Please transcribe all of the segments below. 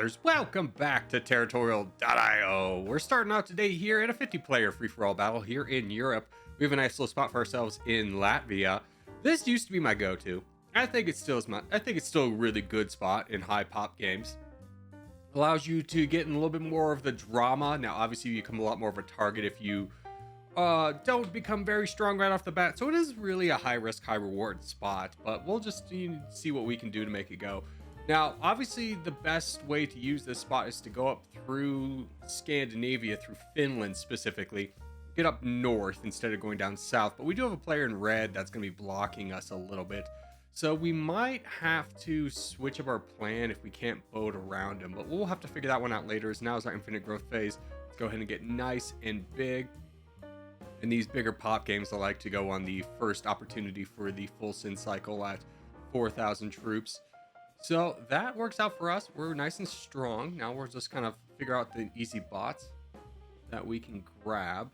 brothers, welcome back to Territorial IO. We're starting out today here in a 50-player free-for-all battle here in Europe. We have a nice little spot for ourselves in Latvia. This used to be my go-to. I think it's still a really good spot in high pop games. Allows you to get in a little bit more of the drama. Now, obviously, you become a lot more of a target if you don't become very strong right off the bat. So it is really a high-risk, high-reward spot. But we'll just see what we can do to make it go. Now, obviously, the best way to use this spot is to go up through Scandinavia, through Finland specifically. Get up north instead of going down south. But we do have a player in red that's going to be blocking us a little bit. So we might have to switch up our plan if we can't boat around him. But we'll have to figure that one out later, as now is our infinite growth phase. Let's go ahead and get nice and big. In these bigger pop games, I like to go on the first opportunity for the full sin cycle at 4,000 troops. So that works out for us. We're nice and strong. Now we're just kind of figure out the easy bots that we can grab.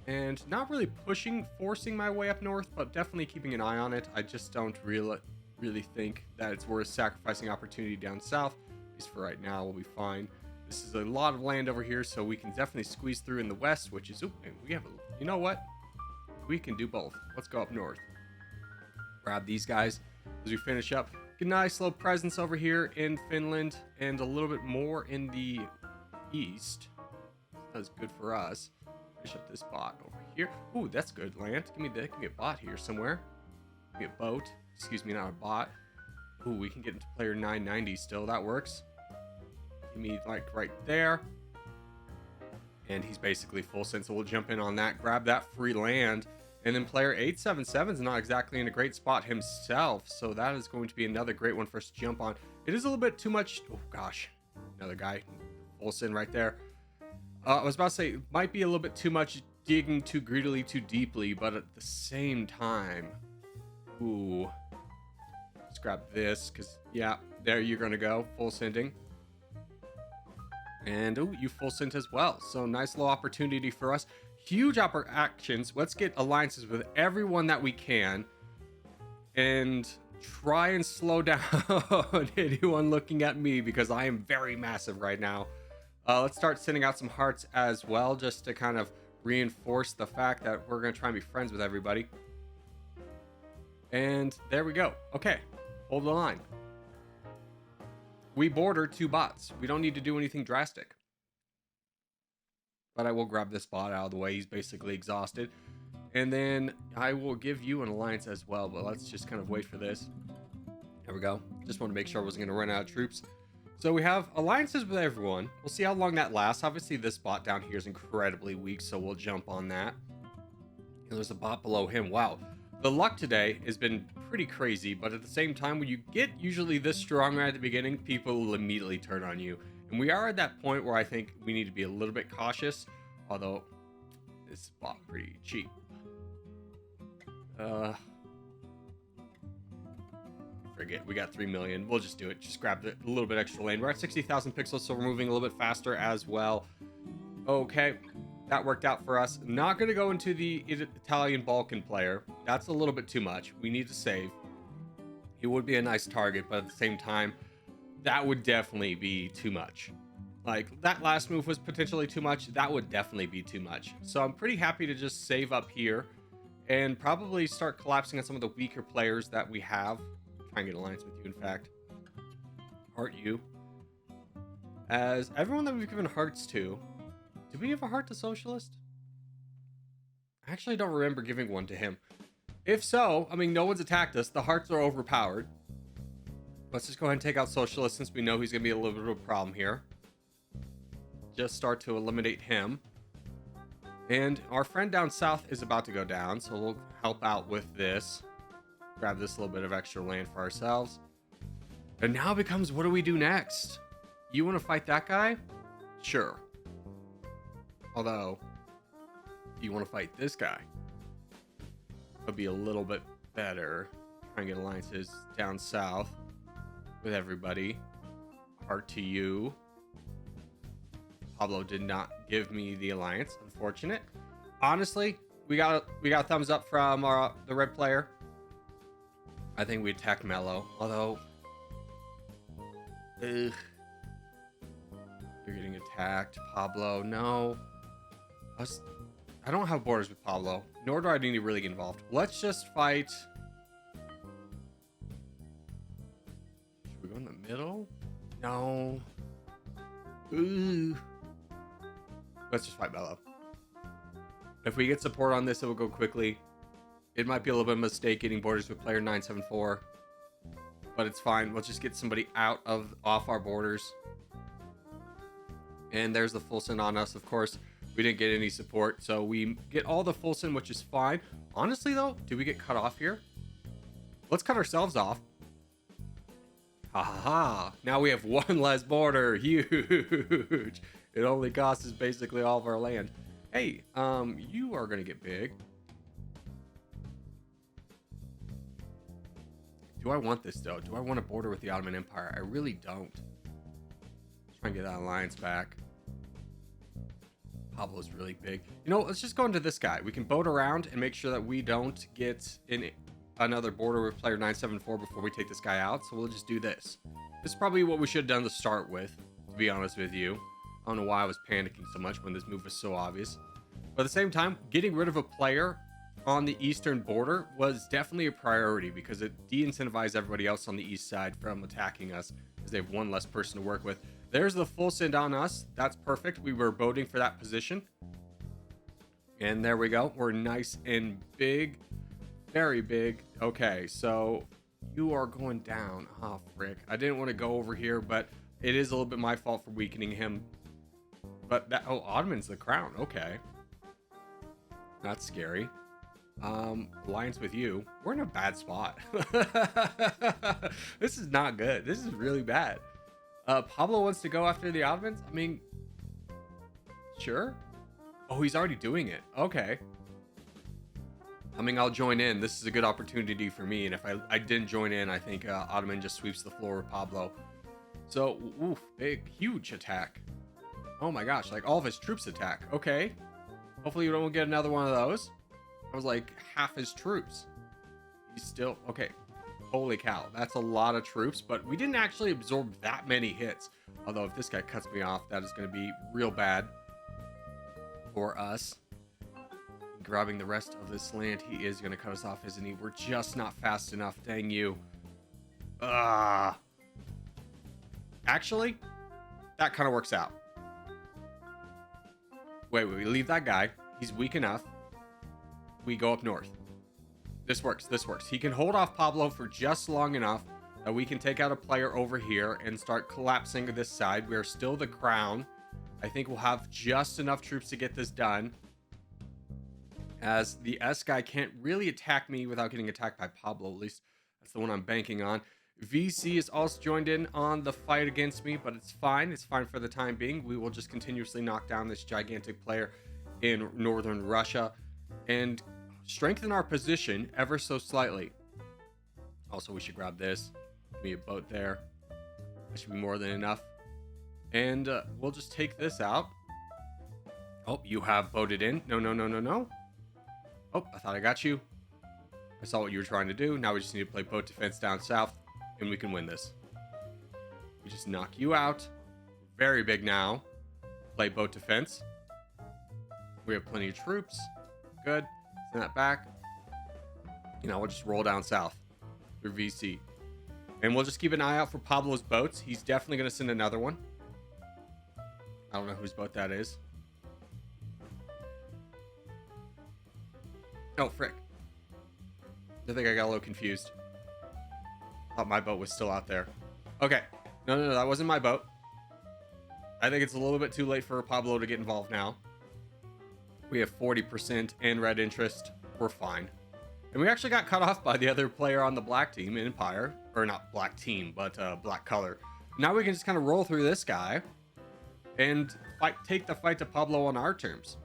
And not really forcing my way up north, but definitely keeping an eye on it. I just don't really think that it's worth sacrificing opportunity down south. At least for right now, we'll be fine. This is a lot of land over here, so we can definitely squeeze through in the west, which is, you know what? We can do both. Let's go up north. Grab these guys as we finish up. Get a nice little presence over here in Finland and a little bit more in the east. That's good for us. Finish up this bot over here. Ooh, that's good land. Give me a bot here somewhere. Give me a boat. Excuse me, not a bot. Ooh, we can get into player 990 still. That works. Give me like right there. And he's basically full send, so we'll jump in on that. Grab that free land. And then player 877 is not exactly in a great spot himself, so that is going to be another great one for us to jump on. It is a little bit too much. Oh gosh, another guy, Olsen right there. I was about to say, it might be a little bit too much digging too greedily, too deeply, but at the same time, ooh, let's grab this, because yeah, there you're gonna go, full sending. And oh, you full sent as well, so nice little opportunity for us. Huge actions. Let's get alliances with everyone that we can and try and slow down anyone looking at me, because I am very massive right now. Let's start sending out some hearts as well, just to kind of reinforce the fact that we're going to try and be friends with everybody. And there we go. Okay, hold the line. We border 2 bots. We don't need to do anything drastic. But I will grab this bot out of the way. He's basically exhausted. And then I will give you an alliance as well. But let's just kind of wait for this. There we go. Just want to make sure I wasn't going to run out of troops. So we have alliances with everyone. We'll see how long that lasts. Obviously, this bot down here is incredibly weak, so we'll jump on that. And there's a bot below him. Wow. The luck today has been pretty crazy. But at the same time, when you get usually this strong right at the beginning, people will immediately turn on you. And we are at that point where I think we need to be a little bit cautious, although this bot pretty cheap. Forget, we got 3 million. We'll just do it. Just grab a little bit extra lane. We're at 60,000 pixels, so we're moving a little bit faster as well. Okay, that worked out for us. Not going to go into the Italian Balkan player. That's a little bit too much. We need to save. He would be a nice target, but at the same time, that would definitely be too much. Like, that last move was potentially too much. That would definitely be too much. So I'm pretty happy to just save up here and probably start collapsing on some of the weaker players that we have. Try and get an alliance with you, in fact. Heart you. As everyone that we've given hearts to, did we give a heart to Socialist? I actually don't remember giving one to him. If so, I mean, no one's attacked us. The hearts are overpowered. Let's just go ahead and take out Socialist, since we know he's going to be a little bit of a problem here. Just start to eliminate him. And our friend down south is about to go down, so we'll help out with this. Grab this little bit of extra land for ourselves. And now it becomes, what do we do next? You want to fight that guy? Sure. Although, you want to fight this guy? It'll be a little bit better. Try and get alliances down south with everybody. Heart to you. Pablo did not give me the alliance. Unfortunate. Honestly, we got a thumbs up from the red player. I think we attacked Mello. Although, You're getting attacked. Pablo, no. I don't have borders with Pablo, nor do I need to really get involved. Let's just fight. Should we go in the middle? No. Ooh. Let's just fight Bello. If we get support on this, it will go quickly. It might be a little bit of a mistake getting borders with player 974, but it's fine. We'll just get somebody off our borders. And there's the full send on us, of course. We didn't get any support, so we get all the full send, which is fine. Honestly, though, do we get cut off here? Let's cut ourselves off. Ha ha ha. Now we have one less border. Huge. It only costs us basically all of our land. Hey, you are going to get big. Do I want this, though? Do I want to border with the Ottoman Empire? I really don't. Try and get that alliance back. Pablo's really big. You know, let's just go into this guy. We can boat around and make sure that we don't get in another border with player 974 before we take this guy out. So we'll just do this. This is probably what we should have done to start with, to be honest with you. I don't know why I was panicking so much when this move was so obvious. But at the same time, getting rid of a player on the eastern border was definitely a priority because it de-incentivized everybody else on the east side from attacking us because they have one less person to work with. There's the full send on us. That's perfect. We were voting for that position. And there we go. We're nice and big. Very big. Okay, so you are going down. Oh, frick. I didn't want to go over here, but it is a little bit my fault for weakening him. But that... Oh, Ottoman's the crown. Okay. That's scary. Alliance with you. We're in a bad spot. This is not good. This is really bad. Pablo wants to go after the Ottomans? I mean, sure. Oh, he's already doing it. Okay. I mean, I'll join in. This is a good opportunity for me. And if I didn't join in, I think Ottoman just sweeps the floor with Pablo. So, oof, big, huge attack. Oh my gosh, like all of his troops attack. Okay. Hopefully you don't get another one of those. That was like half his troops. He's still, okay. Holy cow, that's a lot of troops, but we didn't actually absorb that many hits. Although if this guy cuts me off, that is going to be real bad for us. Grabbing the rest of this land, he is going to cut us off, isn't he? We're just not fast enough, dang you. Actually, that kind of works out. Wait, we leave that guy. He's weak enough. We go up north. This works. This works. He can hold off Pablo for just long enough that we can take out a player over here and start collapsing this side. We are still the crown. I think we'll have just enough troops to get this done, as the S guy can't really attack me without getting attacked by Pablo. At least that's the one I'm banking on. VC is also joined in on the fight against me, but it's fine. It's fine for the time being. We will just continuously knock down this gigantic player in northern Russia and strengthen our position ever so slightly. Also, we should grab this. Give me a boat there. That should be more than enough. And we'll just take this out. Oh, you have boated in. No, no, no, no, no. Oh, I thought I got you. I saw what you were trying to do. Now we just need to play boat defense down south, and we can win this. We just knock you out. Very big now. Play boat defense. We have plenty of troops. Good. Send that back. You know, we'll just roll down south through VC. And we'll just keep an eye out for Pablo's boats. He's definitely going to send another one. I don't know whose boat that is. Oh, frick. I think I got a little confused. Thought my boat was still out there. Okay. No, that wasn't my boat. I think it's a little bit too late for Pablo to get involved now. We have 40% and red interest. We're fine. And we actually got cut off by the other player on the black team, Empire. Or not black team, but black color. Now we can just kind of roll through this guy and take the fight to Pablo on our terms.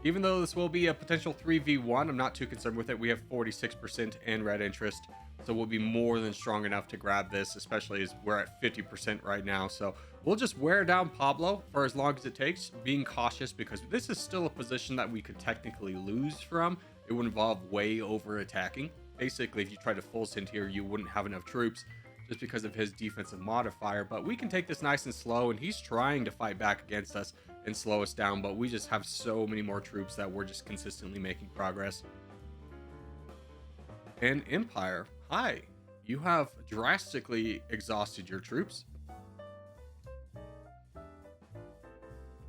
Even though this will be a potential 3v1, I'm not too concerned with it. We have 46% and red interest, so we'll be more than strong enough to grab this, especially as we're at 50% right now. So we'll just wear down Pablo for as long as it takes, being cautious because this is still a position that we could technically lose from. It would involve way over attacking. Basically, if you try to full send here, you wouldn't have enough troops just because of his defensive modifier. But we can take this nice and slow, and he's trying to fight back against us and slow us down, but we just have so many more troops that we're just consistently making progress. And Empire, hi, you have drastically exhausted your troops.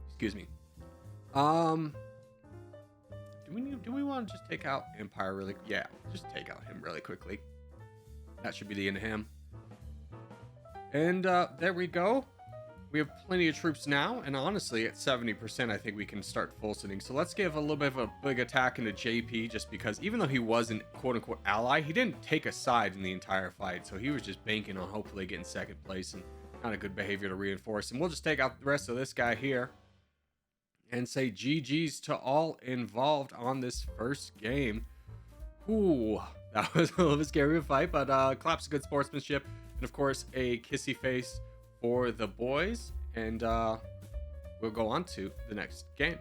Excuse me. Do we want to just take out Empire really? Yeah, just take out him really quickly. That should be the end of him. And there we go. We have plenty of troops now, and honestly, at 70%, I think we can start full sitting. So let's give a little bit of a big attack into JP, just because even though he was an quote-unquote ally, he didn't take a side in the entire fight. So he was just banking on hopefully getting second place, and not a good behavior to reinforce. And we'll just take out the rest of this guy here and say GG's to all involved on this first game. Ooh, that was a little bit scary of a fight, but claps of good sportsmanship, and of course a kissy face for the boys, and we'll go on to the next game.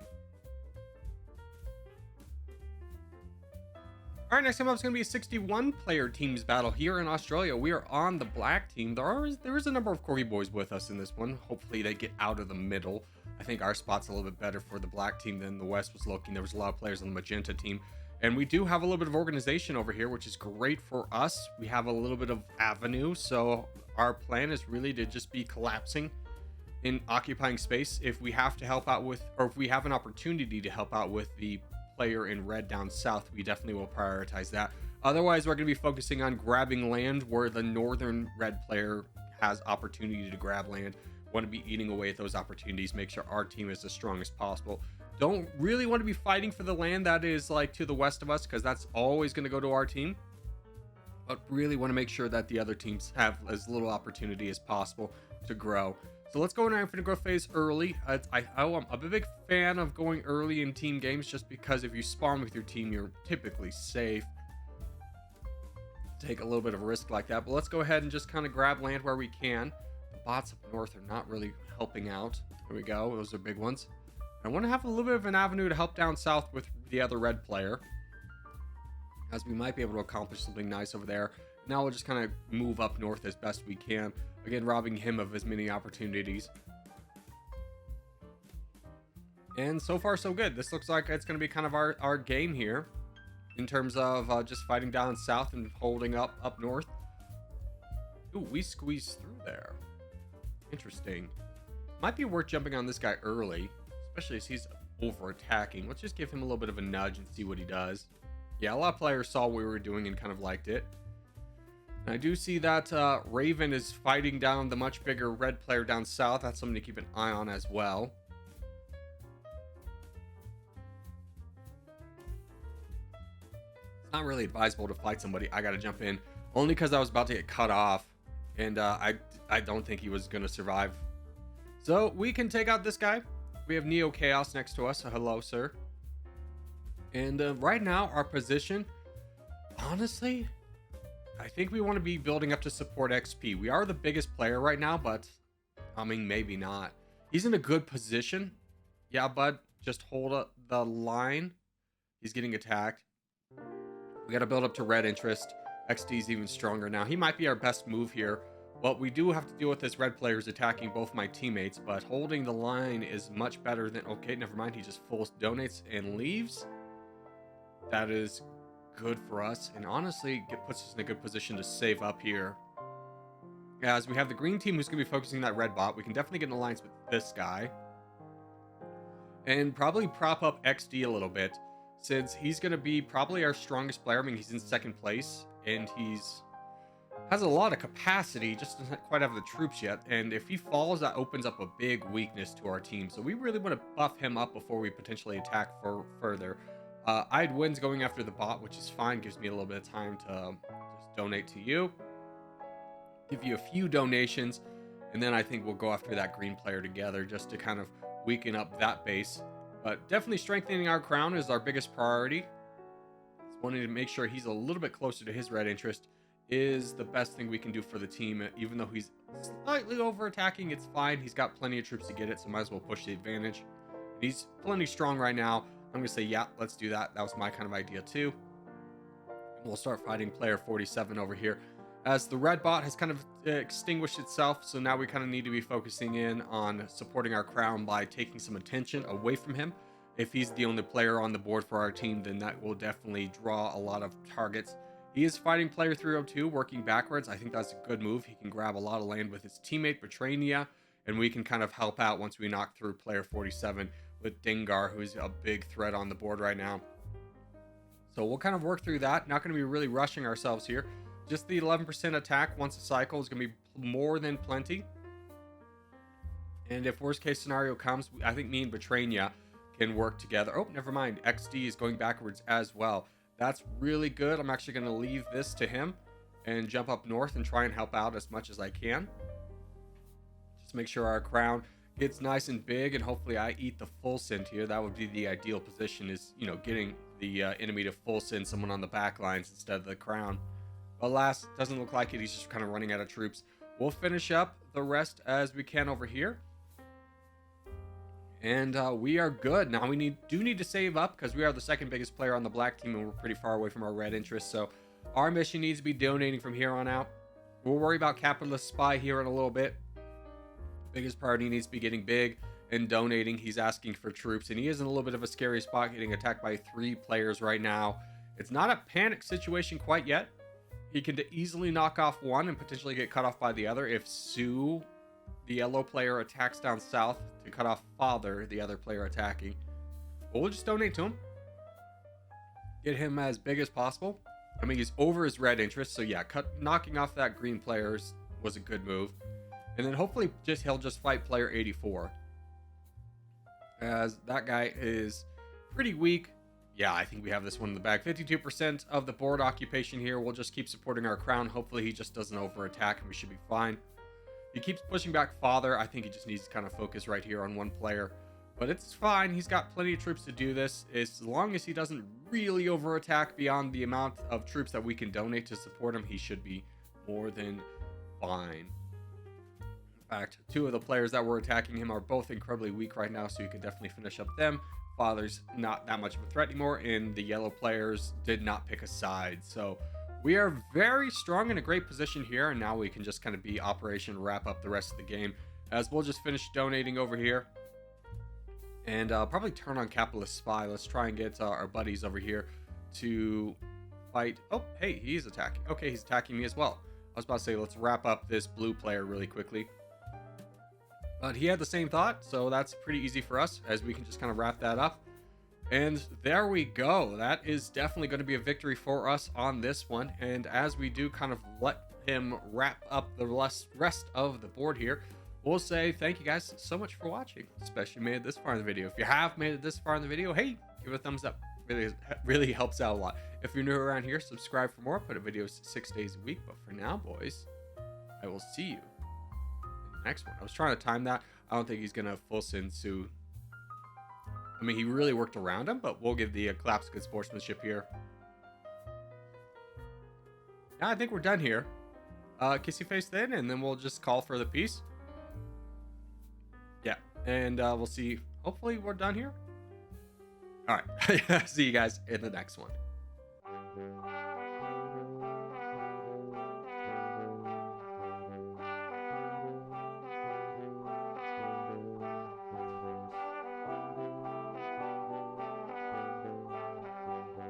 All right, next time up is going to be a 61 player teams battle here in Australia. We are on the black team. There is a number of Corgi boys with us in this one. Hopefully they get out of the middle. I think our spot's a little bit better for the black team than the West was looking. There was a lot of players on the magenta team. And we do have a little bit of organization over here, which is great for us. We have a little bit of avenue. So our plan is really to just be collapsing and occupying space. If we have to help out with, or if we have an opportunity to help out with the player in red down south, we definitely will prioritize that. Otherwise, we're going to be focusing on grabbing land where the northern red player has opportunity to grab land. Want to be eating away at those opportunities, make sure our team is as strong as possible. Don't really want to be fighting for the land that is like to the west of us, because that's always going to go to our team, but really want to make sure that the other teams have as little opportunity as possible to grow. So let's go in our infinite growth phase early. I'm a big fan of going early in team games, just because if you spawn with your team, you're typically safe. Take a little bit of a risk like that, but let's go ahead and just kind of grab land where we can. The bots up north are not really helping out. There we go. Those are big ones. I want to have a little bit of an avenue to help down south with the other red player, as we might be able to accomplish something nice over there. Now we'll just kind of move up north as best we can. Again, robbing him of as many opportunities. And so far, so good. This looks like it's going to be kind of our game here in terms of just fighting down south and holding up north. Ooh, we squeezed through there. Interesting. Might be worth jumping on this guy early, especially as he's over attacking. Let's just give him a little bit of a nudge and see what he does. Yeah, a lot of players saw what we were doing and kind of liked it. And I do see that Raven is fighting down the much bigger red player down south. That's something to keep an eye on as well. It's not really advisable to fight somebody. I got to jump in only because I was about to get cut off, and I don't think he was going to survive. So we can take out this guy. We have Neo Chaos next to us. Hello, sir. And right now, our position, honestly, I think we want to be building up to support XP. We are the biggest player right now, but I mean, maybe not. He's in a good position. Yeah, bud, just hold up the line. He's getting attacked. We got to build up to red interest. XD is even stronger now. He might be our best move here, but we do have to deal with this red players attacking both my teammates, but holding the line is much better than... Okay, never mind. He just full donates and leaves. That is good for us, and honestly, it puts us in a good position to save up here. As we have the green team who's going to be focusing that red bot, we can definitely get an alliance with this guy. And probably prop up XD a little bit, since he's going to be probably our strongest player. I mean, he's in second place, and has a lot of capacity, just doesn't quite have the troops yet. And if he falls, that opens up a big weakness to our team. So we really want to buff him up before we potentially attack further. I'd wins going after the bot, which is fine. Gives me a little bit of time to just donate to you. Give you a few donations. And then I think we'll go after that green player together just to kind of weaken up that base. But definitely strengthening our crown is our biggest priority. Just wanting to make sure he's a little bit closer to his red interest is the best thing we can do for the team. Even though he's slightly over attacking, it's fine. He's got plenty of troops to get it, so might as well push the advantage. He's plenty strong right now. I'm going to say, yeah, let's do that. That was my kind of idea too. We'll start fighting player 47 over here. as the red bot has kind of extinguished itself. So now we kind of need to be focusing in on supporting our crown by taking some attention away from him. If he's the only player on the board for our team, then that will definitely draw a lot of targets. He is fighting player 302, working backwards. I think that's a good move. He can grab a lot of land with his teammate Betrania, and we can kind of help out once we knock through player 47 with Dengar, who's a big threat on the board right now. So we'll kind of work through that. Not going to be really rushing ourselves here. Just the 11% attack once a cycle is going to be more than plenty. And if worst case scenario comes, I think me and Betrania can work together. Oh, never mind. XD is going backwards as well. That's really good. I'm actually going to leave this to him and jump up north and try and help out as much as I can. Just make sure our crown gets nice and big, and hopefully I eat the full send here. That would be the ideal position, is, you know, getting the enemy to full send someone on the back lines instead of the crown. Alas, doesn't look like it. He's just kind of running out of troops. We'll finish up the rest as we can over here. And we are good. Now we do need to save up because we are the second biggest player on the black team and we're pretty far away from our red interests. So our mission needs to be donating from here on out. We'll worry about Capitalist Spy here in a little bit. Biggest priority needs to be getting big and donating. He's asking for troops and he is in a little bit of a scary spot, getting attacked by 3 players right now. It's not a panic situation quite yet. He can easily knock off one and potentially get cut off by the other if Sue, the yellow player, attacks down south to cut off Father, the other player attacking. But we'll just donate to him. Get him as big as possible. I mean, he's over his red interest, so yeah, knocking off that green player was a good move. And then hopefully he'll just fight player 84. As that guy is pretty weak. Yeah, I think we have this one in the bag. 52% of the board occupation here. We'll just keep supporting our crown. Hopefully he just doesn't over attack and we should be fine. He keeps pushing back Father. I think he just needs to kind of focus right here on one player. But it's fine. He's got plenty of troops to do this. As long as he doesn't really over attack beyond the amount of troops that we can donate to support him, he should be more than fine. In fact, 2 of the players that were attacking him are both incredibly weak right now, so you can definitely finish up them. Father's not that much of a threat anymore, and the yellow players did not pick a side. So we are very strong in a great position here, and now we can just kind of be operation wrap up the rest of the game, as we'll just finish donating over here and probably turn on Capitalist Spy. Let's try and get our buddies over here to fight. Oh, hey, he's attacking. Okay, he's attacking me as well. I was about to say, let's wrap up this blue player really quickly. But he had the same thought, so that's pretty easy for us, as we can just kind of wrap that up. And there we go. That is definitely going to be a victory for us on this one. And as we do kind of let him wrap up the rest of the board here, we'll say thank you guys so much for watching, especially made it this far in the video. If you have made it this far in the video, hey, give it a thumbs up. Really helps out a lot. If you're new around here, subscribe for more. I put up videos 6 days a week. But for now, boys, I will see you next one. I was trying to time that. I don't think he's gonna full send Sue. I mean, he really worked around him, but we'll give the claps good sportsmanship here. Yeah, I think we're done here. Kissy face then, and then we'll just call for the peace. Yeah, and we'll see. Hopefully we're done here. All right. See you guys in the next one.